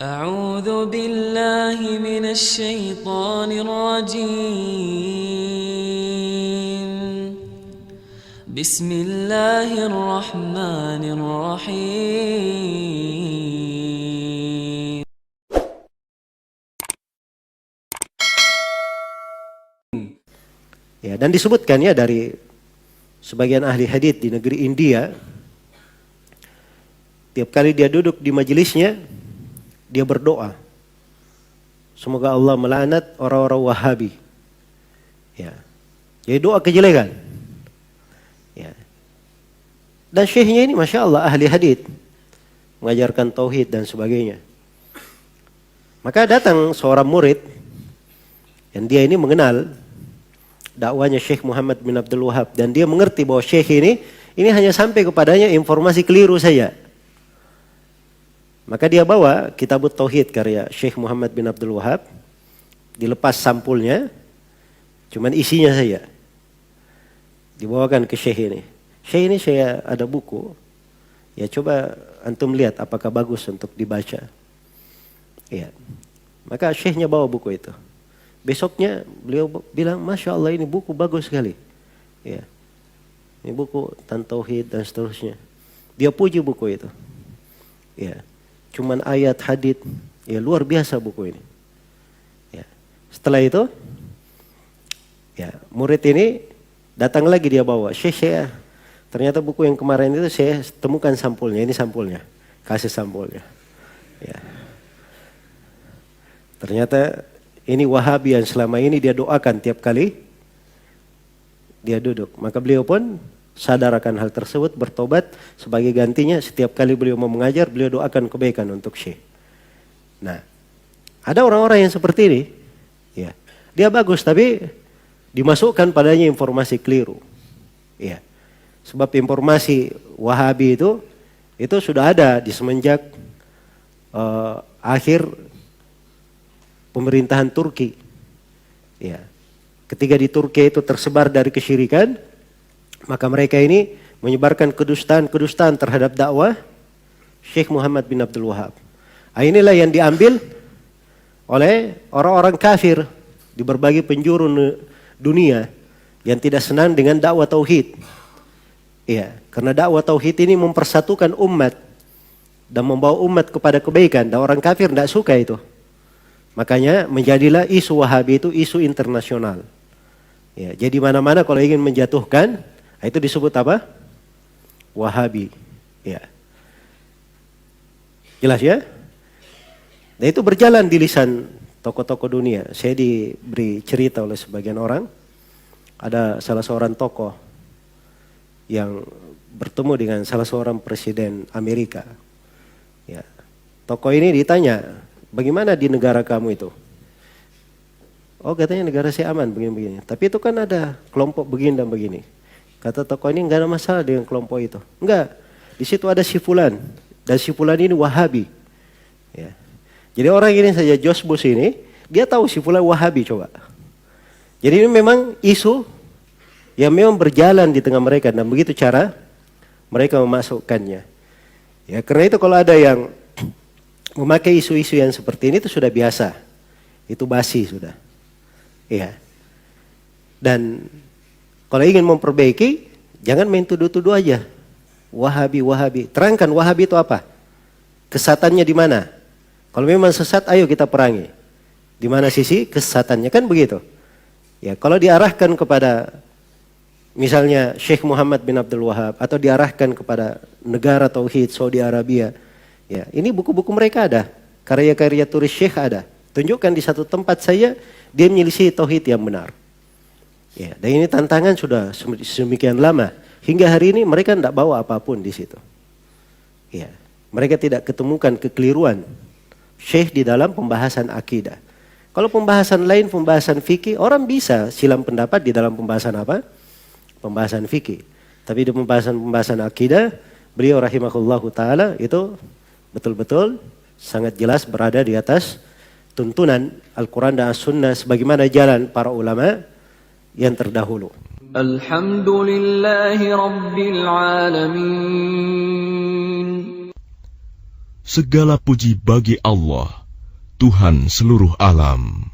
أعوذ بالله من الشيطان الرجيم. بسم الله الرحمن الرحيم. Ya, dan disebutkan ya dari sebagian ahli hadits di negeri India, tiap kali dia duduk di majelisnya, dia berdoa, semoga Allah melaknat orang-orang Wahabi. Ya, jadi doa kejelekan. Ya. Dan syekhnya ini masya Allah ahli hadits, mengajarkan tauhid dan sebagainya. Maka datang seorang murid, yang dia ini mengenal dakwanya Syekh Muhammad bin Abdul Wahab, dan dia mengerti bahwa Syekh ini hanya sampai kepadanya informasi keliru saja. Maka dia bawa kitab Tauhid karya Syekh Muhammad bin Abdul Wahab, dilepas sampulnya, cuman isinya saja dibawakan ke Syekh ini. Syekh ini saya ada buku, ya coba antum lihat apakah bagus untuk dibaca. Ya, maka Syekhnya bawa buku itu. Besoknya beliau bilang, Masya Allah ini buku bagus sekali. Ya, ini buku tentang tauhid dan seterusnya. Dia puji buku itu. Ya, cuman ayat hadits, ya luar biasa buku ini. Ya, setelah itu, ya murid ini datang lagi, dia bawa, Syekh saya, ternyata buku yang kemarin itu saya temukan sampulnya, ini sampulnya, kasih sampulnya. Ya, ternyata ini Wahabi yang selama ini dia doakan tiap kali dia duduk. Maka beliau pun sadar akan hal tersebut, bertobat. Sebagai gantinya setiap kali beliau mau mengajar, beliau doakan kebaikan untuk Syekh. Nah, ada orang-orang yang seperti ini, ya, dia bagus tapi dimasukkan padanya informasi keliru. Ya, sebab informasi Wahabi itu sudah ada di semenjak akhir pemerintahan Turki. Ya, ketika di Turki itu tersebar dari kesyirikan, maka mereka ini menyebarkan kedustaan terhadap dakwah Syekh Muhammad bin Abdul Wahab. Inilah yang diambil oleh orang-orang kafir di berbagai penjuru dunia yang tidak senang dengan dakwah tauhid. Ya, karena dakwah tauhid ini mempersatukan umat dan membawa umat kepada kebaikan, dan orang kafir tidak suka itu. Makanya menjadilah isu Wahabi itu isu internasional. Ya, jadi mana-mana kalau ingin menjatuhkan, itu disebut apa? Wahabi. Ya. Jelas ya? Dan itu berjalan di lisan tokoh-tokoh dunia. Saya diberi cerita oleh sebagian orang, ada salah seorang tokoh yang bertemu dengan salah seorang presiden Amerika. Ya. Tokoh ini ditanya, bagaimana di negara kamu itu? Oh, katanya negara saya aman begini-begini. Tapi itu kan ada kelompok begini dan begini. Kata tokoh ini, enggak ada masalah dengan kelompok itu. Enggak, di situ ada si fulan, dan si fulan ini Wahabi. Ya. Jadi orang ini saja, George Bush ini, dia tahu si fulan Wahabi coba. Jadi ini memang isu yang memang berjalan di tengah mereka, dan begitu cara mereka memasukkannya. Ya, karena itu kalau ada yang memakai isu-isu yang seperti ini itu sudah biasa, itu basi sudah. Ya. Dan kalau ingin memperbaiki, jangan main tuduh-tuduh aja. Wahabi, Wahabi. Terangkan Wahabi itu apa? Kesesatannya di mana? Kalau memang sesat, ayo kita perangi. Di mana sisi kesesatannya, kan begitu. Ya, kalau diarahkan kepada misalnya Syekh Muhammad bin Abdul Wahab, atau diarahkan kepada negara tauhid Saudi Arabia, ya, ini buku-buku mereka ada, karya-karya tulis Syekh ada. Tunjukkan di satu tempat saya dia menyelisih tauhid yang benar. Ya, dan ini tantangan sudah sedemikian lama. Hingga hari ini mereka tidak bawa apapun di situ. Ya, mereka tidak ketemukan kekeliruan Syekh di dalam pembahasan akidah. Kalau pembahasan lain, pembahasan fikih, orang bisa silam pendapat di dalam pembahasan apa? Pembahasan fikih. Tapi di pembahasan akidah, beliau rahimahullahu ta'ala itu betul-betul sangat jelas berada di atas tuntunan Al-Quran dan As-Sunnah sebagaimana jalan para ulama yang terdahulu. Alhamdulillahi Rabbil Alamin. Segala puji bagi Allah, Tuhan seluruh alam.